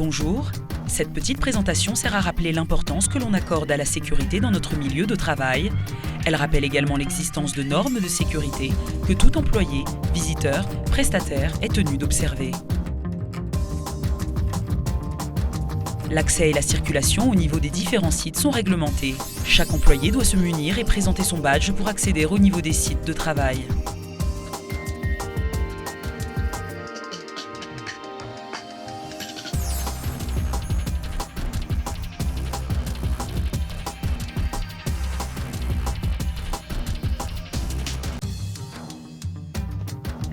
Bonjour, cette petite présentation sert à rappeler l'importance que l'on accorde à la sécurité dans notre milieu de travail. Elle rappelle également l'existence de normes de sécurité que tout employé, visiteur, prestataire est tenu d'observer. L'accès et la circulation au niveau des différents sites sont réglementés. Chaque employé doit se munir et présenter son badge pour accéder au niveau des sites de travail.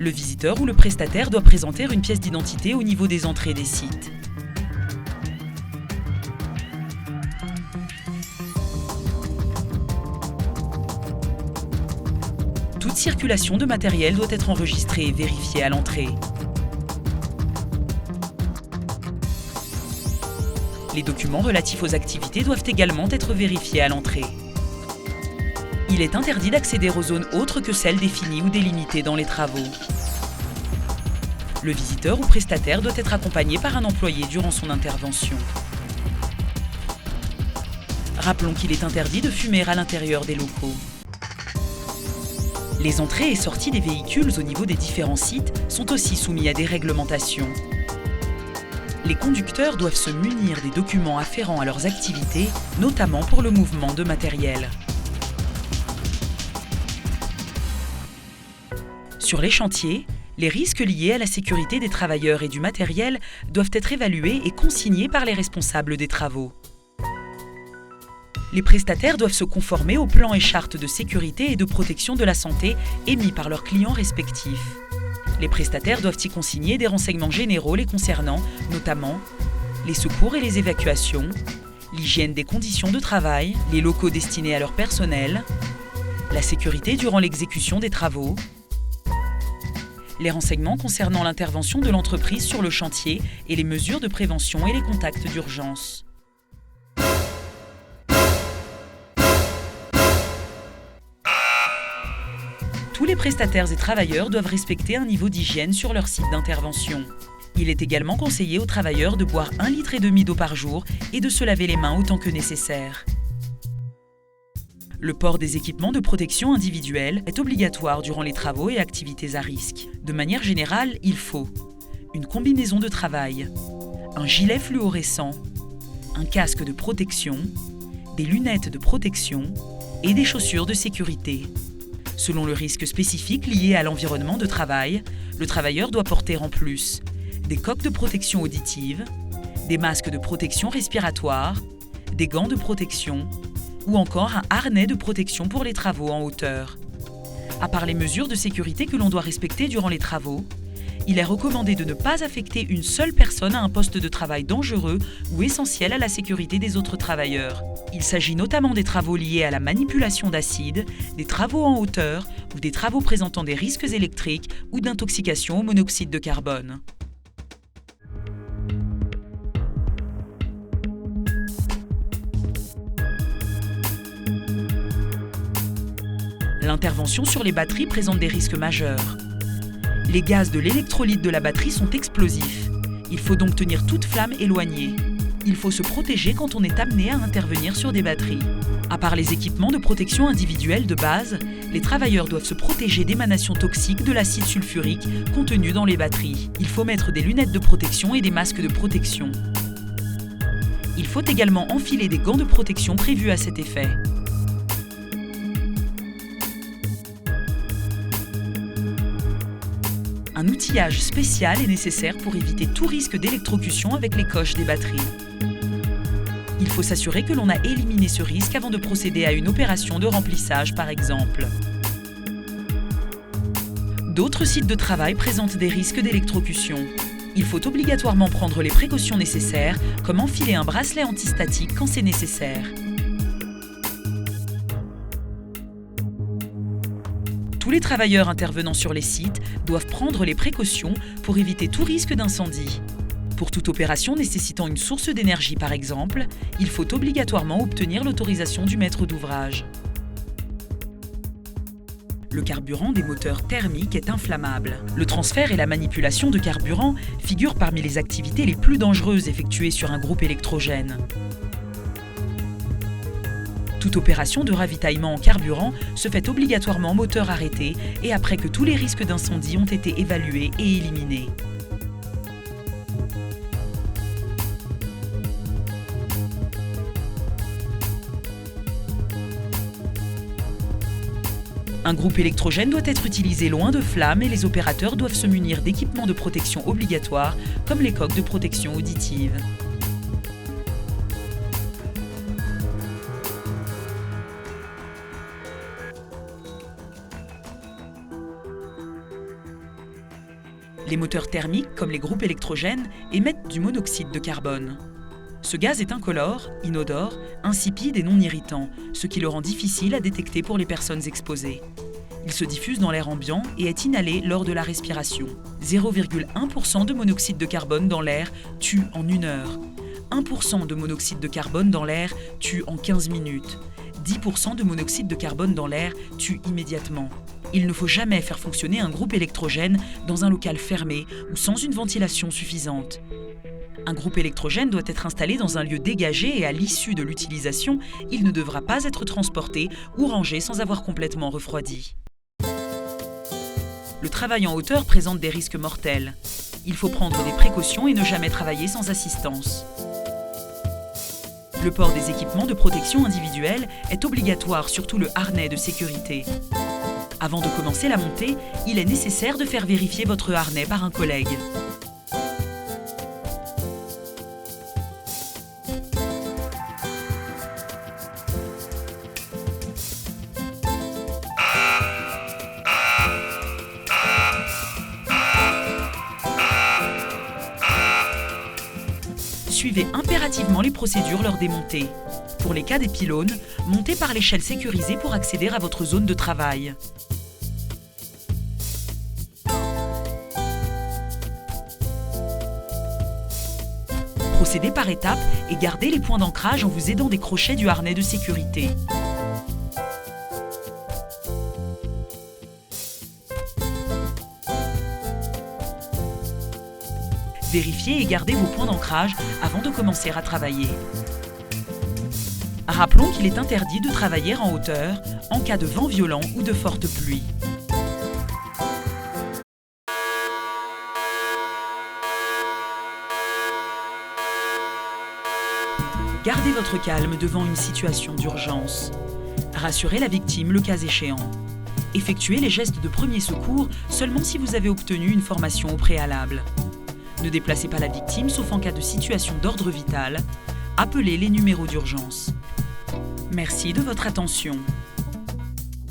Le visiteur ou le prestataire doit présenter une pièce d'identité au niveau des entrées des sites. Toute circulation de matériel doit être enregistrée et vérifiée à l'entrée. Les documents relatifs aux activités doivent également être vérifiés à l'entrée. Il est interdit d'accéder aux zones autres que celles définies ou délimitées dans les travaux. Le visiteur ou prestataire doit être accompagné par un employé durant son intervention. Rappelons qu'il est interdit de fumer à l'intérieur des locaux. Les entrées et sorties des véhicules au niveau des différents sites sont aussi soumis à des réglementations. Les conducteurs doivent se munir des documents afférents à leurs activités, notamment pour le mouvement de matériel. Sur les chantiers, les risques liés à la sécurité des travailleurs et du matériel doivent être évalués et consignés par les responsables des travaux. Les prestataires doivent se conformer aux plans et chartes de sécurité et de protection de la santé émis par leurs clients respectifs. Les prestataires doivent y consigner des renseignements généraux les concernant, notamment les secours et les évacuations, l'hygiène des conditions de travail, les locaux destinés à leur personnel, la sécurité durant l'exécution des travaux, les renseignements concernant l'intervention de l'entreprise sur le chantier et les mesures de prévention et les contacts d'urgence. Tous les prestataires et travailleurs doivent respecter un niveau d'hygiène sur leur site d'intervention. Il est également conseillé aux travailleurs de boire 1,5 litre d'eau par jour et de se laver les mains autant que nécessaire. Le port des équipements de protection individuelle est obligatoire durant les travaux et activités à risque. De manière générale, il faut une combinaison de travail, un gilet fluorescent, un casque de protection, des lunettes de protection et des chaussures de sécurité. Selon le risque spécifique lié à l'environnement de travail, le travailleur doit porter en plus des coques de protection auditive, des masques de protection respiratoire, des gants de protection ou encore un harnais de protection pour les travaux en hauteur. À part les mesures de sécurité que l'on doit respecter durant les travaux, il est recommandé de ne pas affecter une seule personne à un poste de travail dangereux ou essentiel à la sécurité des autres travailleurs. Il s'agit notamment des travaux liés à la manipulation d'acide, des travaux en hauteur ou des travaux présentant des risques électriques ou d'intoxication au monoxyde de carbone. L'intervention sur les batteries présente des risques majeurs. Les gaz de l'électrolyte de la batterie sont explosifs. Il faut donc tenir toute flamme éloignée. Il faut se protéger quand on est amené à intervenir sur des batteries. À part les équipements de protection individuelle de base, les travailleurs doivent se protéger d'émanations toxiques de l'acide sulfurique contenu dans les batteries. Il faut mettre des lunettes de protection et des masques de protection. Il faut également enfiler des gants de protection prévus à cet effet. Un outillage spécial est nécessaire pour éviter tout risque d'électrocution avec les coches des batteries. Il faut s'assurer que l'on a éliminé ce risque avant de procéder à une opération de remplissage, par exemple. D'autres sites de travail présentent des risques d'électrocution. Il faut obligatoirement prendre les précautions nécessaires, comme enfiler un bracelet antistatique quand c'est nécessaire. Tous les travailleurs intervenant sur les sites doivent prendre les précautions pour éviter tout risque d'incendie. Pour toute opération nécessitant une source d'énergie par exemple, il faut obligatoirement obtenir l'autorisation du maître d'ouvrage. Le carburant des moteurs thermiques est inflammable. Le transfert et la manipulation de carburant figurent parmi les activités les plus dangereuses effectuées sur un groupe électrogène. Toute opération de ravitaillement en carburant se fait obligatoirement moteur arrêté et après que tous les risques d'incendie ont été évalués et éliminés. Un groupe électrogène doit être utilisé loin de flammes et les opérateurs doivent se munir d'équipements de protection obligatoires comme les coques de protection auditive. Les moteurs thermiques, comme les groupes électrogènes, émettent du monoxyde de carbone. Ce gaz est incolore, inodore, insipide et non irritant, ce qui le rend difficile à détecter pour les personnes exposées. Il se diffuse dans l'air ambiant et est inhalé lors de la respiration. 0,1% de monoxyde de carbone dans l'air tue en 1 heure. 1% de monoxyde de carbone dans l'air tue en 15 minutes. 10% de monoxyde de carbone dans l'air tue immédiatement. Il ne faut jamais faire fonctionner un groupe électrogène dans un local fermé ou sans une ventilation suffisante. Un groupe électrogène doit être installé dans un lieu dégagé et à l'issue de l'utilisation, il ne devra pas être transporté ou rangé sans avoir complètement refroidi. Le travail en hauteur présente des risques mortels. Il faut prendre des précautions et ne jamais travailler sans assistance. Le port des équipements de protection individuelle est obligatoire, surtout le harnais de sécurité. Avant de commencer la montée, il est nécessaire de faire vérifier votre harnais par un collègue. Suivez impérativement les procédures lors des montées. Pour les cas des pylônes, montez par l'échelle sécurisée pour accéder à votre zone de travail. Procédez par étapes et gardez les points d'ancrage en vous aidant des crochets du harnais de sécurité. Vérifiez et gardez vos points d'ancrage avant de commencer à travailler. Rappelons qu'il est interdit de travailler en hauteur en cas de vent violent ou de forte pluie. Gardez votre calme devant une situation d'urgence. Rassurez la victime le cas échéant. Effectuez les gestes de premier secours seulement si vous avez obtenu une formation au préalable. Ne déplacez pas la victime sauf en cas de situation d'ordre vital. Appelez les numéros d'urgence. Merci de votre attention.